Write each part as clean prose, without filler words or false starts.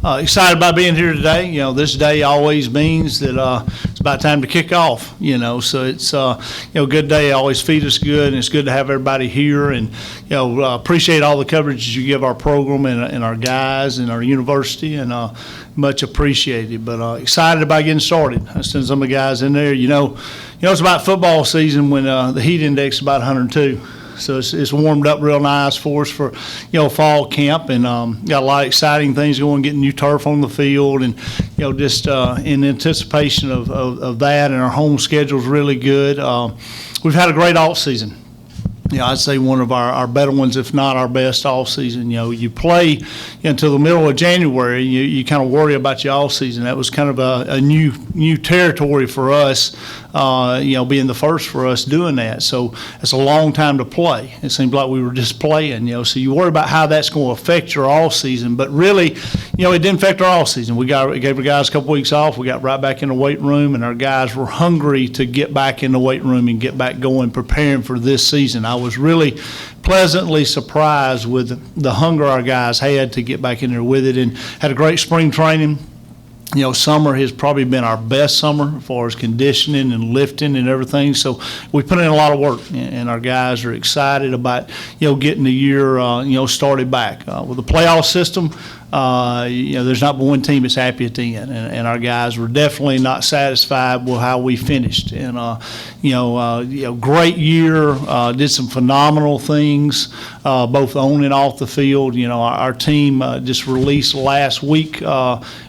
Excited about being here today. You know, this day always means that it's about time to kick off. You know, so it's good day. Always feed us good, and it's good to have everybody here. And appreciate all the coverage you give our program and our guys and our university, and much appreciated. But excited about getting started. I sent some of the guys in there. You know, it's about football season when the heat index is about 102. So it's warmed up real nice for us for, fall camp, and got a lot of exciting things going, getting new turf on the field, and, just in anticipation of that, and our home schedule is really good. We've had a great off season. I'd say one of our better ones, if not our best off season. You play until the middle of January. You kind of worry about your off season. That was kind of a new territory for us. Being the first for us doing that. So it's a long time to play. It seems like we were just playing. So you worry about how that's going to affect your off season. But really, it didn't affect our off season. We gave our guys a couple weeks off. We got right back in the weight room, and our guys were hungry to get back in the weight room and get back going, preparing for this season. I was really pleasantly surprised with the hunger our guys had to get back in there with it, and had a great spring training. Summer has probably been our best summer as far as conditioning and lifting and everything. So we put in a lot of work, and our guys are excited about, getting the year, started back. With the playoff system, there's not one team that's happy at the end, and our guys were definitely not satisfied with how we finished. And great year, did some phenomenal things, both on and off the field. Our team just released last week.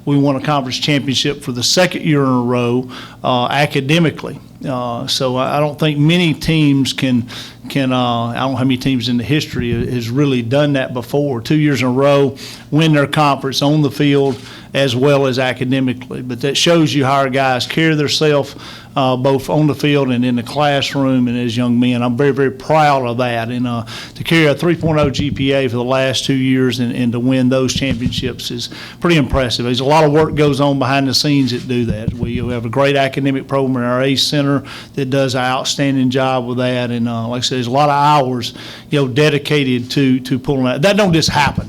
We won a conference championship for the second year in a row, academically. So I don't think many teams can I don't know how many teams in the history has really done that before. 2 years in a row, win their conference on the field as well as academically. But that shows you how our guys carry themselves, both on the field and in the classroom and as young men. I'm very, very proud of that. And to carry a 3.0 GPA for the last 2 years and to win those championships is pretty impressive. There's a lot of work goes on behind the scenes that do that. We have a great academic program in our ACE Center that does an outstanding job with that. And like I said, there's a lot of hours, dedicated to pulling that. That don't just happen.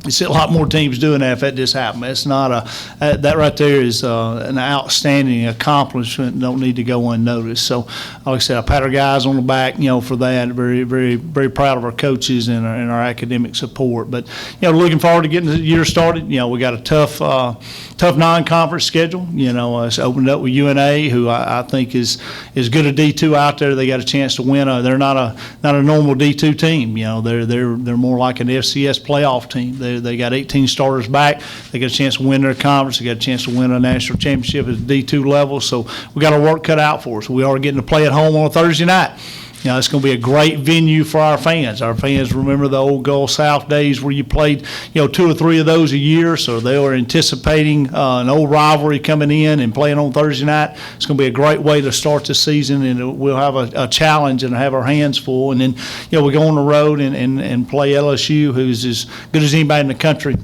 You see a lot more teams doing that if that just happened. It's not that right there is an outstanding accomplishment. Don't need to go unnoticed. So, like I said, I pat our guys on the back, for that. Very, very, very proud of our coaches and our academic support. But, looking forward to getting the year started. We got a tough non-conference schedule. It's opened up with UNA, who I think is good a D2 out there. They got a chance to win. They're not a normal D2 team. They're more like an FCS playoff team. They got 18 starters back. They got a chance to win their conference. They got a chance to win a national championship at the D2 level. So we got our work cut out for us. We are getting to play at home on a Thursday night. It's going to be a great venue for our fans. Our fans remember the old Gulf South days where you played, 2 or 3 of those a year. So they were anticipating an old rivalry coming in and playing on Thursday night. It's going to be a great way to start the season, and we'll have a challenge and have our hands full. And then, we go on the road and play LSU, who's as good as anybody in the country.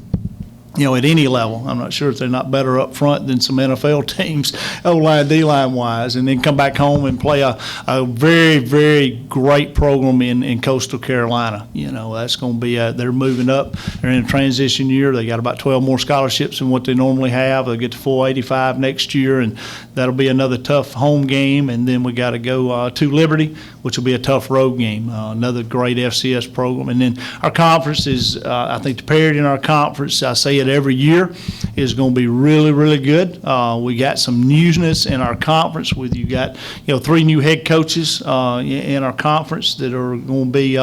At any level. I'm not sure if they're not better up front than some NFL teams, O-line, D-line wise, and then come back home and play a very, very great program in Coastal Carolina. That's going to be they're moving up. They're in a transition year. They got about 12 more scholarships than what they normally have. They'll get to full 85 next year, and that'll be another tough home game. And then we got to go to Liberty, which will be a tough road game. Another great FCS program. And then our conference is, I think the parity in our conference, I say it every year, is going to be really, really good. We got some newness in our conference with you got 3 new head coaches in our conference that are going to be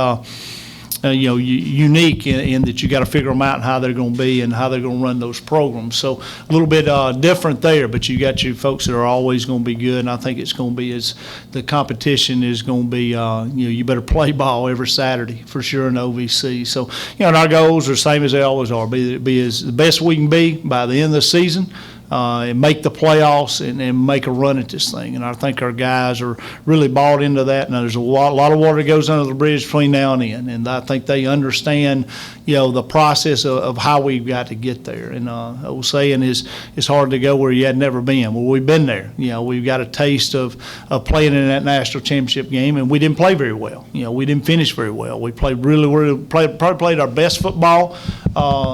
unique in that you got to figure them out and how they're going to be and how they're going to run those programs. So a little bit different there, but you got your folks that are always going to be good, and I think it's going to be as the competition is going to be, you better play ball every Saturday for sure in OVC. So, and our goals are the same as they always are, be as the best we can be by the end of the season. and make the playoffs and make a run at this thing. And I think our guys are really bought into that. Now, there's a lot of water that goes under the bridge between now and then, and I think they understand, the process of how we've got to get there. And old saying is, it's hard to go where you had never been. Well, we've been there. We've got a taste of playing in that national championship game, and we didn't play very well. We didn't finish very well. We played probably played our best football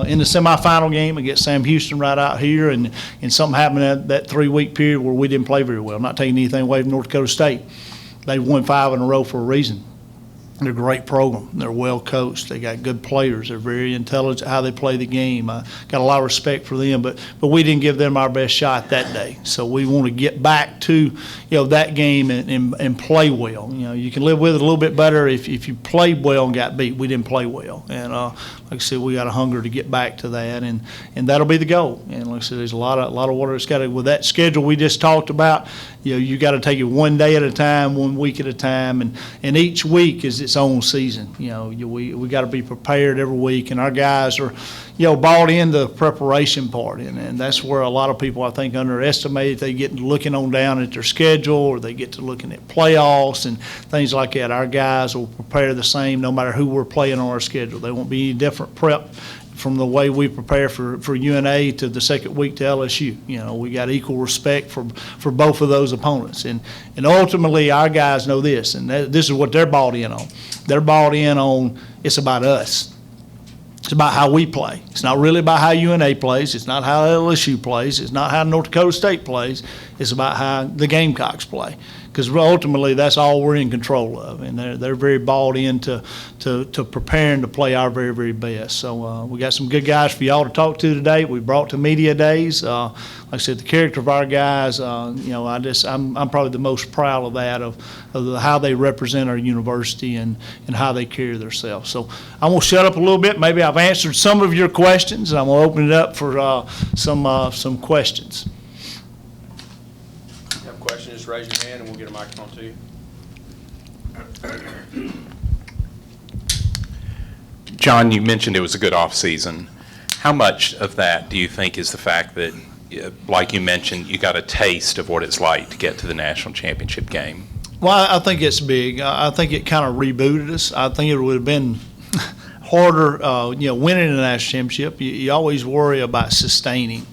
in the semifinal game against Sam Houston right out here, and something happened in that 3-week period where we didn't play very well. I'm not taking anything away from North Dakota State. They won 5 in a row for a reason. They're a great program. They're well coached. They got good players. They're very intelligent how they play the game. I got a lot of respect for them, but we didn't give them our best shot that day. So we want to get back to that game and play well. You can live with it a little bit better if you played well and got beat. We didn't play well, and like I said, we got a hunger to get back to that, and that'll be the goal. And like I said, there's a lot of water that's got to, with that schedule we just talked about. You got to take it one day at a time, 1 week at a time, and each week is its own season. We got to be prepared every week, and our guys are, bought into the preparation part, and that's where a lot of people I think underestimate. They get looking on down at their schedule, or they get to looking at playoffs and things like that. Our guys will prepare the same no matter who we're playing on our schedule. They won't be any different prep from the way we prepare for UNA to the second week to LSU. We got equal respect for both of those opponents. And ultimately, our guys know this, and this is what they're bought in on. They're bought in on it's about us. It's about how we play. It's not really about how UNA plays. It's not how LSU plays. It's not how North Dakota State plays. It's about how the Gamecocks play. Because ultimately, that's all we're in control of, and they're very bought into preparing to play our very, very best. So we got some good guys for y'all to talk to today. We brought to media days. Like I said, the character of our guys. I'm probably the most proud of that of how they represent our university and how they carry themselves. So I'm gonna shut up a little bit. Maybe I've answered some of your questions, and I'm gonna open it up for some questions. Question, just raise your hand and we'll get a microphone to you. John, you mentioned it was a good off season. How much of that do you think is the fact that, like you mentioned, you got a taste of what it's like to get to the national championship game? Well, I think it's big. I think it kind of rebooted us. I think it would have been harder, winning the national championship. You always worry about sustaining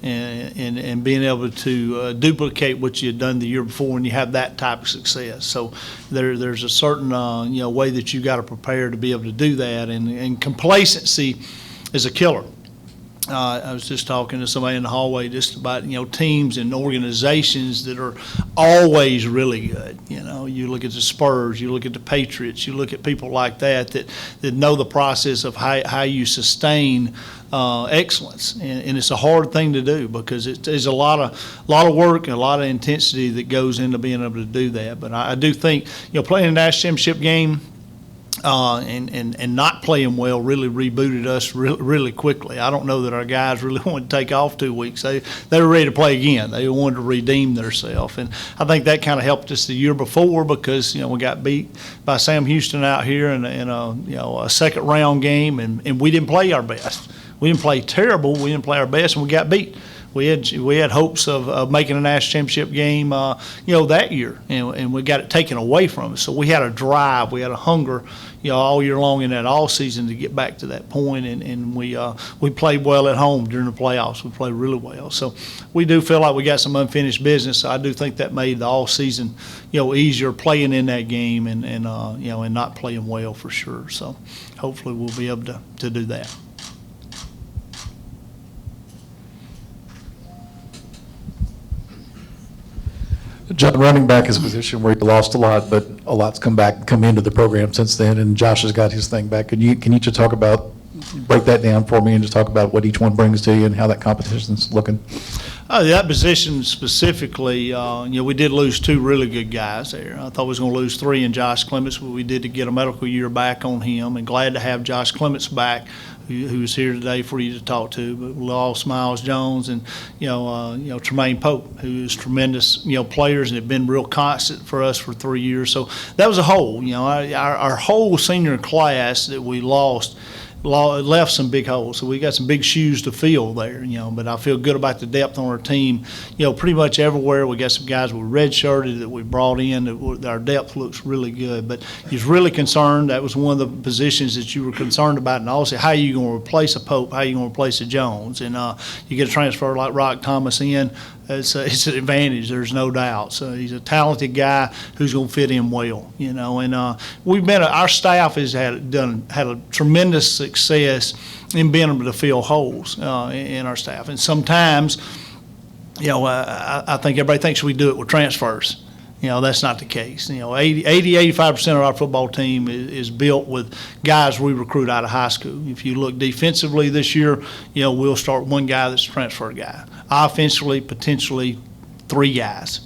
and being able to duplicate what you had done the year before when you have that type of success. So there's a certain way that you got to prepare to be able to do that, and complacency is a killer. I was just talking to somebody in the hallway just about teams and organizations that are always really good. You look at the Spurs, you look at the Patriots, you look at people like that know the process of how you sustain excellence, and it's a hard thing to do because there's a lot of work and a lot of intensity that goes into being able to do that. But I do think playing a national championship game and not playing well really rebooted us really quickly. I don't know that our guys really wanted to take off 2 weeks. They were ready to play again. They wanted to redeem themselves, and I think that kind of helped us the year before because we got beat by Sam Houston out here in a second round game, and we didn't play our best. We didn't play terrible. We didn't play our best, and we got beat. We had hopes of making a national championship game, that year, and we got it taken away from us. So we had a drive, we had a hunger, all year long in that all season to get back to that point, and we played well at home during the playoffs. We played really well. So we do feel like we got some unfinished business. I do think that made the all season, easier playing in that game and not playing well for sure. So hopefully we'll be able to do that. John, running back is a position where you lost a lot, but a lot's come into the program since then, and Josh has got his thing back. Can you just break that down for me and just talk about what each one brings to you and how that competition's looking? That position specifically, we did lose 2 really good guys there. I thought we was going to lose 3 in Josh Clements, but we did to get a medical year back on him, and glad to have Josh Clements back, who's here today for you to talk to. But we lost Miles Jones and Tremaine Pope, who is tremendous players and have been real constant for us for 3 years. So that was a hole. Our whole senior class that we lost left some big holes. So we got some big shoes to fill there, but I feel good about the depth on our team. Pretty much everywhere we got some guys we redshirted that we brought in. That our depth looks really good. But he's really concerned. That was one of the positions that you were concerned about. And also, how are you going to replace a Pope? How are you going to replace a Jones? And you get a transfer like Rock Thomas in. It's an advantage, there's no doubt. So he's a talented guy who's going to fit in well, And our staff has had a tremendous success in being able to fill holes in our staff. And sometimes, I think everybody thinks we do it with transfers. That's not the case. 85% of our football team is built with guys we recruit out of high school. If you look defensively this year, we'll start one guy that's a transfer guy. Offensively, potentially 3 guys,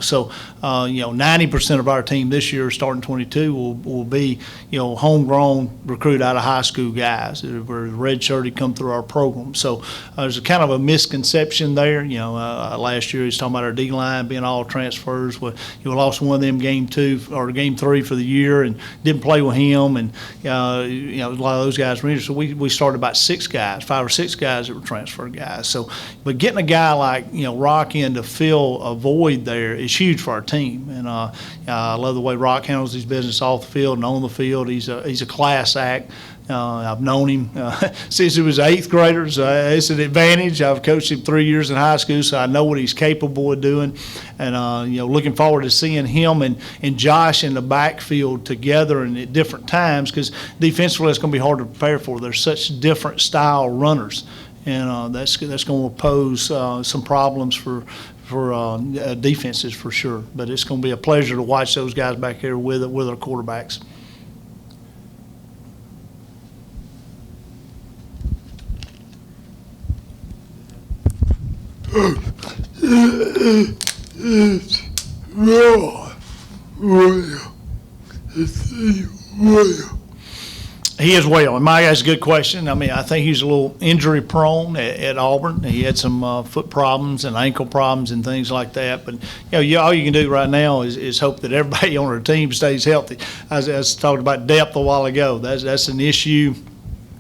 So, 90% of our team this year, starting 22, will be, homegrown, recruit out of high school guys that were redshirted, come through our program. So there's a kind of a misconception there. Last year he was talking about our D-line being all transfers. Well, you lost one of them game 2 or game 3 for the year and didn't play with him. And, a lot of those guys were injured. So we started about 5 or 6 guys that were transfer guys. So, but getting a guy like, Rock in to fill a void there is huge for our team, and I love the way Rock handles his business off the field and on the field. He's a class act. I've known him since he was an 8th grader, so it's an advantage. I've coached him 3 years in high school, so I know what he's capable of doing. And looking forward to seeing him and Josh in the backfield together and at different times, because defensively it's going to be hard to prepare for. They're such different style runners, and that's going to pose some problems for defenses for sure. But it's going to be a pleasure to watch those guys back here with our quarterbacks. He is well. And Mike, that's a good question. I mean, I think he's a little injury prone at Auburn. He had some foot problems and ankle problems and things like that. But all you can do right now is hope that everybody on our team stays healthy. As I talked about depth a while ago, that's an issue.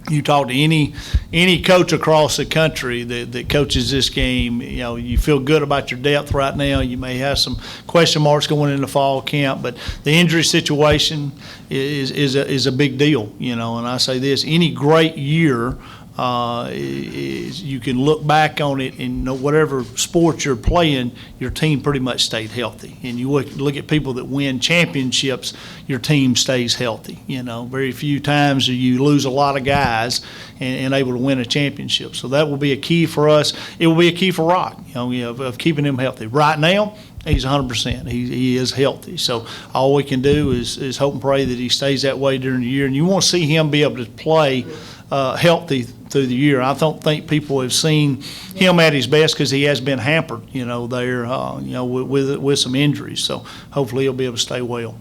You talk to any coach across the country that coaches this game, you feel good about your depth right now. You may have some question marks going into fall camp, but the injury situation is a big deal, And I say this: any great year, you can look back on it and whatever sport you're playing, your team pretty much stayed healthy. And you look at people that win championships, your team stays healthy. Very few times do you lose a lot of guys and able to win a championship. So that will be a key for us. It will be a key for Rock, of keeping him healthy. Right now, he's 100%. He is healthy. So all we can do is hope and pray that he stays that way during the year. And you want to see him be able to play healthy through the year. I don't think people have seen him at his best because he has been hampered, there, with some injuries. So hopefully he'll be able to stay well.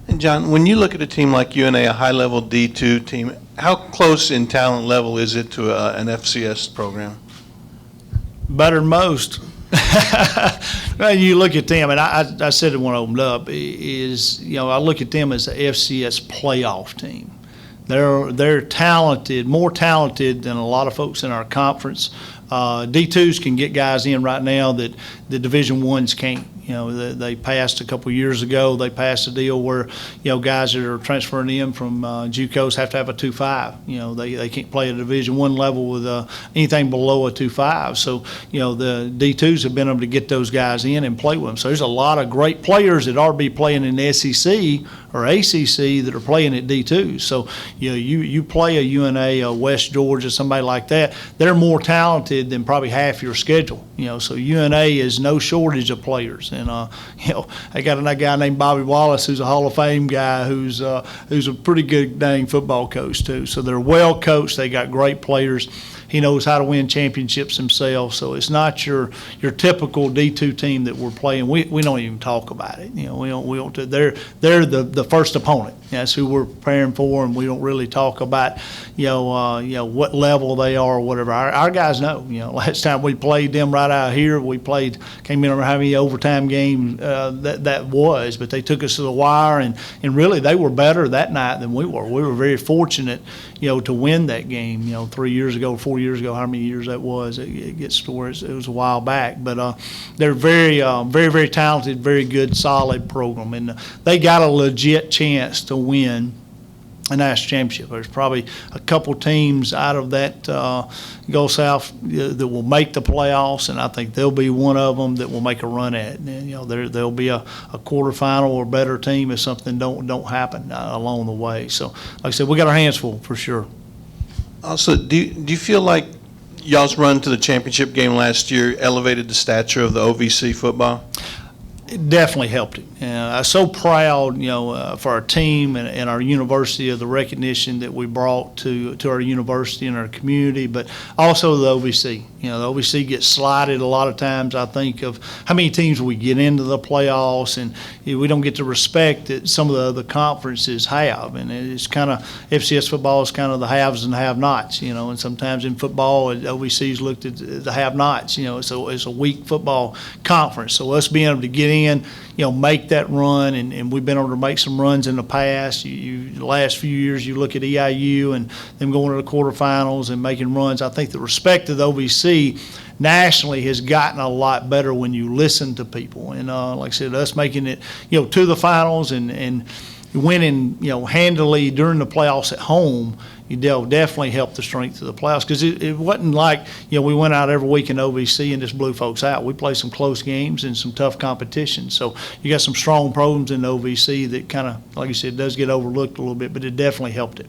And John, when you look at a team like UNA, a high-level D2 team, how close in talent level is it to an FCS program? Better than most. Well, you look at them, and I said it when I opened up, I look at them as the FCS playoff team. They're talented, more talented than a lot of folks in our conference. D2s can get guys in right now that the Division I's can't. They passed a couple years ago. They passed a deal where, guys that are transferring in from JUCOs have to have a 2.5. They can't play at a Division I level with anything below a 2.5. So, the D2s have been able to get those guys in and play with them. So there's a lot of great players that are be playing in the SEC or ACC that are playing at D2. So, you play a UNA, a West Georgia, somebody like that, they're more talented than probably half your schedule. So UNA is no shortage of players. And, they got a guy named Bobby Wallace who's a Hall of Fame guy who's a pretty good dang football coach too. So they're well coached. They got great players. He knows how to win championships himself. So it's not your typical D2 team that we're playing. We don't even talk about it. We don't. They're the first opponent. That's who we're preparing for, and we don't really talk about, what level they are or whatever. Our guys know. Last time we played them right out here, can't remember how many overtime games that was, but they took us to the wire, and really they were better that night than we were. We were very fortunate, to win that game, 3 years ago, 4 years ago, how many years that was. It gets to where it was a while back. But they're very, very talented, very good, solid program. And they got a legit chance to win a national championship. There's probably a couple teams out of that Gulf South that will make the playoffs, and I think they'll be one of them that will make a run at it. And, there'll be a quarterfinal or better team if something don't happen along the way. So, like I said, we got our hands full for sure. Also, do you feel like y'all's run to the championship game last year elevated the stature of the OVC football? It definitely helped it. I'm so proud, for our team and our university of the recognition that we brought to our university and our community, but also the OVC. The OVC gets slighted a lot of times, I think, of how many teams we get into the playoffs, and we don't get the respect that some of the other conferences have. And it's kind of, FCS football is kind of the haves and have-nots, and sometimes in football, OVC's looked at the have-nots. It's a weak football conference. So us being able to get in, make that run, and we've been able to make some runs in the past. The last few years, you look at EIU and them going to the quarterfinals and making runs. I think the respect of the OVC nationally has gotten a lot better when you listen to people. And like I said, us making it, to the finals and winning, handily during the playoffs at home, they'll definitely help the strength of the playoffs, because it wasn't like, we went out every week in OVC and just blew folks out. We played some close games and some tough competition. So you got some strong programs in the OVC that kind of, like you said, does get overlooked a little bit, but it definitely helped it.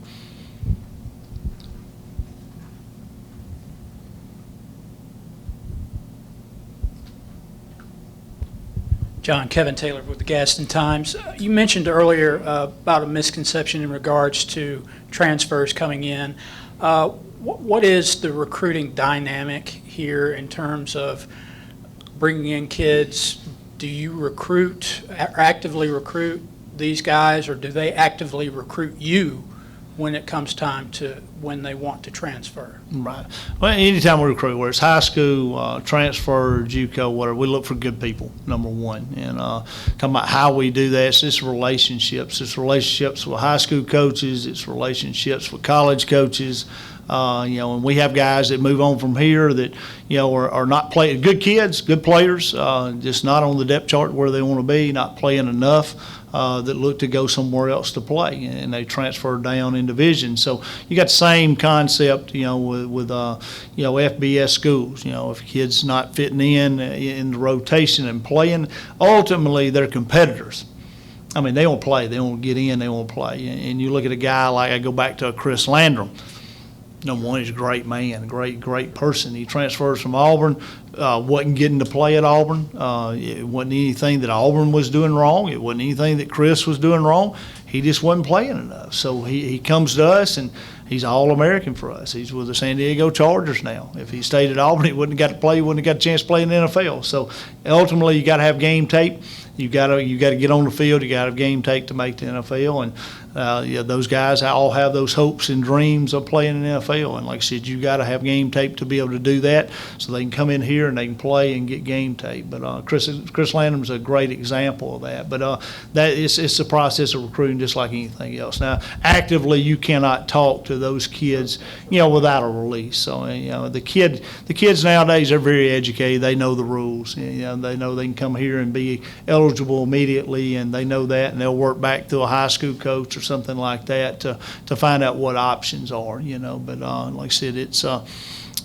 John, Kevin Taylor with the Gadsden Times. You mentioned earlier about a misconception in regards to transfers coming in. What is the recruiting dynamic here in terms of bringing in kids? Do you actively recruit these guys, or do they actively recruit you when it comes time to when they want to transfer? Right. Well, anytime we recruit, whether it's high school, transfer, JUCO, whatever, we look for good people, number one. And talking about how we do that, it's just relationships. It's relationships with high school coaches. It's relationships with college coaches. And we have guys that move on from here that, are not playing, good kids, good players, just not on the depth chart where they want to be, not playing enough, that look to go somewhere else to play, and they transfer down in division. So you got the same concept, with FBS schools. If a kid's not fitting in the rotation and playing, ultimately they're competitors. I mean, they won't play. They won't get in. They won't play. And you look at a guy like, I go back to Chris Landrum. Number one, he's a great man, great person. He transfers from Auburn, wasn't getting to play at Auburn. It wasn't anything that Auburn was doing wrong. It wasn't anything that Chris was doing wrong. He just wasn't playing enough. So he comes to us, and he's All-American for us. He's with the San Diego Chargers now. If he stayed at Auburn, he wouldn't have got to play. He wouldn't have got a chance to play in the NFL. So ultimately, you got to have game tape. You got to get on the field. You got to have game tape to make the NFL. And those guys all have those hopes and dreams of playing in the NFL. And like I said, you got to have game tape to be able to do that, so they can come in here and they can play and get game tape. But Chris Landrum's a great example of that. But it's the process of recruiting just like anything else. Now, actively, you cannot talk to those kids, without a release. So the kids nowadays are very educated. They know the rules. They know they can come here and be eligible immediately, and they know that, and they'll work back to a high school coach or something like that to find out what options are. But like I said, it's a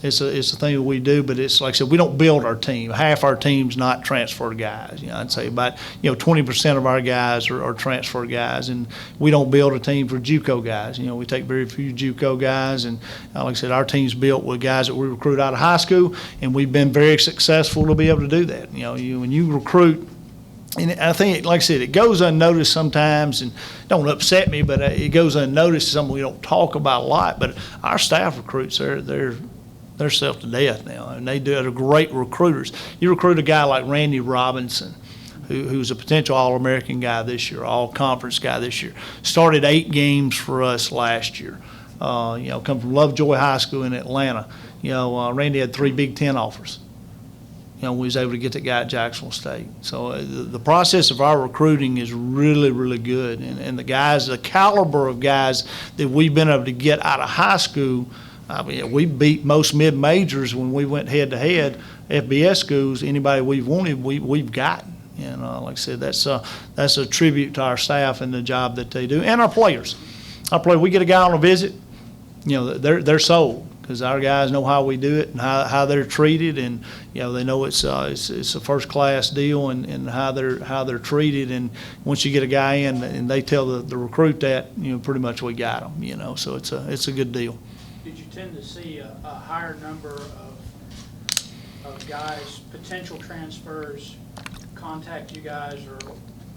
thing that we do. But it's like I said, we don't build our team. Half our team's not transfer guys. I'd say about 20% of our guys are transfer guys, and we don't build a team for JUCO guys. We take very few JUCO guys, and like I said, our team's built with guys that we recruit out of high school, and we've been very successful to be able to do that. When you recruit. And I think, like I said, it goes unnoticed sometimes, and don't upset me, but it goes unnoticed. Something we don't talk about a lot. But our staff recruits, they're self to death now, and they're great recruiters. You recruit a guy like Randy Robinson, who's a potential All-American guy this year, All-Conference guy this year. Started 8 games for us last year. Come from Lovejoy High School in Atlanta. Randy had 3 Big Ten offers. We was able to get that guy at Jacksonville State. So the process of our recruiting is really, really good. And the guys, the caliber of guys that we've been able to get out of high school, I mean, we beat most mid-majors when we went head-to-head. FBS schools, anybody we've wanted, we've gotten. And like I said, that's a tribute to our staff and the job that they do, and our players. We get a guy on a visit, they're sold. Because our guys know how we do it and how they're treated, and they know it's a first class deal and how they're treated. And once you get a guy in and they tell the recruit that, pretty much we got them. So it's a good deal. Did you tend to see a higher number of guys, potential transfers, contact you guys or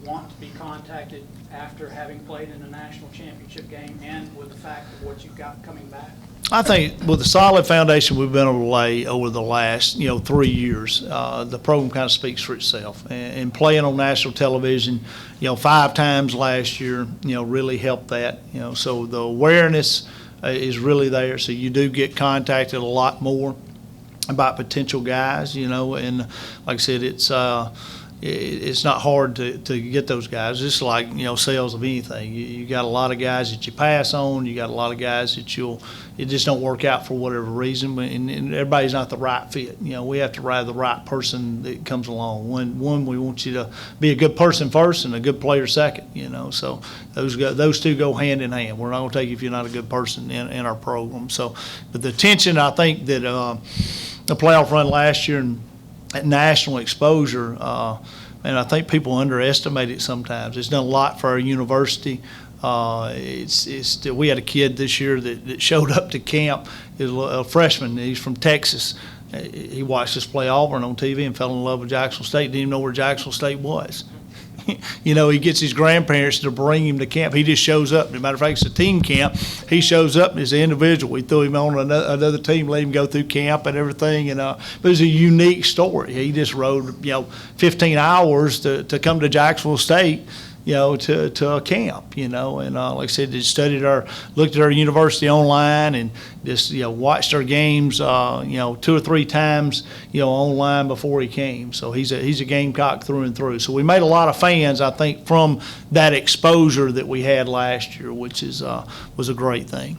want to be contacted after having played in a national championship game, and with the fact of what you've got coming back? I think with the solid foundation we've been able to lay over the last 3 years, the program kind of speaks for itself. And playing on national television, 5 times last year, really helped that. So the awareness is really there. So you do get contacted a lot more about potential guys, and like I said, it's not hard to get those guys. It's like, sales of anything. You got a lot of guys that you pass on. You got a lot of guys that it just don't work out for whatever reason. And everybody's not the right fit. We have to have the right person that comes along. One, we want you to be a good person first and a good player second. So those two go hand in hand. We're not going to take you if you're not a good person in our program. So, but the tension, I think that the playoff run last year and at national exposure, and I think people underestimate it sometimes. It's done a lot for our university. We had a kid this year that showed up to camp. He's a freshman. He's from Texas. He watched us play Auburn on TV and fell in love with Jacksonville State. Didn't even know where Jacksonville State was. He gets his grandparents to bring him to camp. He just shows up. As a matter of fact, it's a team camp. He shows up as an individual. We threw him on another team, let him go through camp and everything. But it was a unique story. He just rode, 15 hours to come to Jacksonville State, to a camp, and like I said, just looked at our university online and just, watched our games, 2 or 3 times, online before he came. So he's a Gamecock through and through. So we made a lot of fans, I think, from that exposure that we had last year, which was a great thing.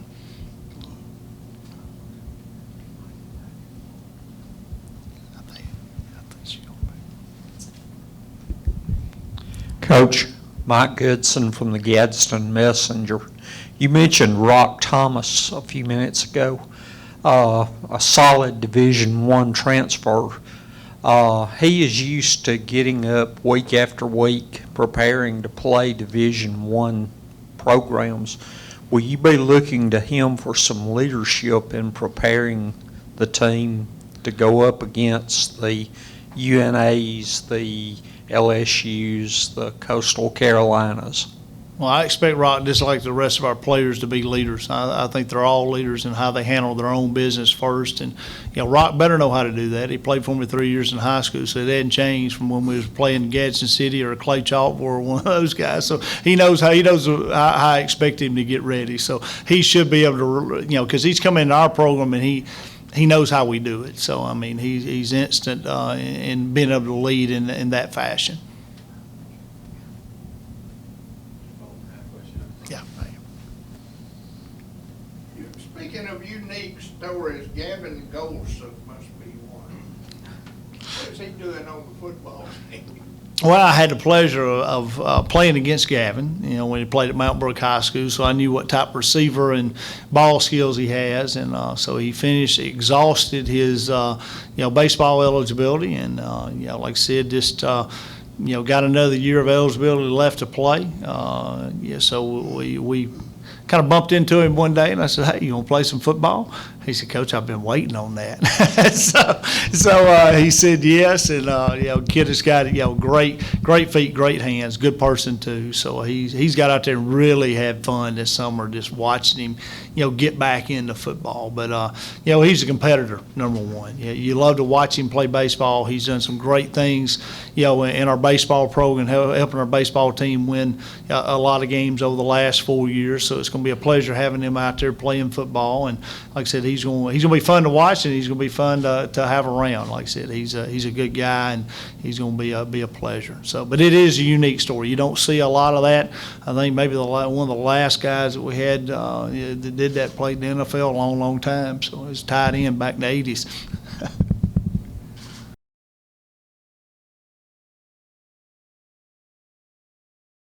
Coach, Mike Goodson from the Gadsden Messenger. You mentioned Rock Thomas a few minutes ago, a solid Division I transfer. He is used to getting up week after week, preparing to play Division I programs. Will you be looking to him for some leadership in preparing the team to go up against the UNAs, the LSUs, the Coastal Carolinas? Well, I expect Rock, just like the rest of our players, to be leaders. I think they're all leaders in how they handle their own business first. And, Rock better know how to do that. He played for me 3 years in high school, so it hadn't changed from when we was playing Gadsden City or Clay Chalk or one of those guys. So he knows how I expect him to get ready. So he should be able to, because he's come into our program and he knows how we do it. So, I mean, he's instant in being able to lead in that fashion. Yeah. Speaking of unique stories, Gavin Goldsup must be one. What's he doing on the football team? Well, I had the pleasure of playing against Gavin, when he played at Mount Brook High School, so I knew what type of receiver and ball skills he has, and so he exhausted his, baseball eligibility, and, like I said, just, got another year of eligibility left to play. So we kind of bumped into him one day, and I said, "Hey, you want to play some football?" He said, Coach, I've been waiting on that. So he said yes, and kid has got great feet, great hands, good person too. So he's got out there and really had fun this summer, just watching him, get back into football. But he's a competitor, number one. You love to watch him play baseball. He's done some great things, in our baseball program, helping our baseball team win a lot of games over the last 4 years. So it's going to be a pleasure having him out there playing football. And like I said, he's going to be fun to watch, and he's going to be fun to have around. Like I said, he's a good guy, and he's going to be a pleasure. So, but it is a unique story. You don't see a lot of that. I think maybe one of the last guys that we had that did that played in the NFL a long, long time. So it was tied in back in the 80s.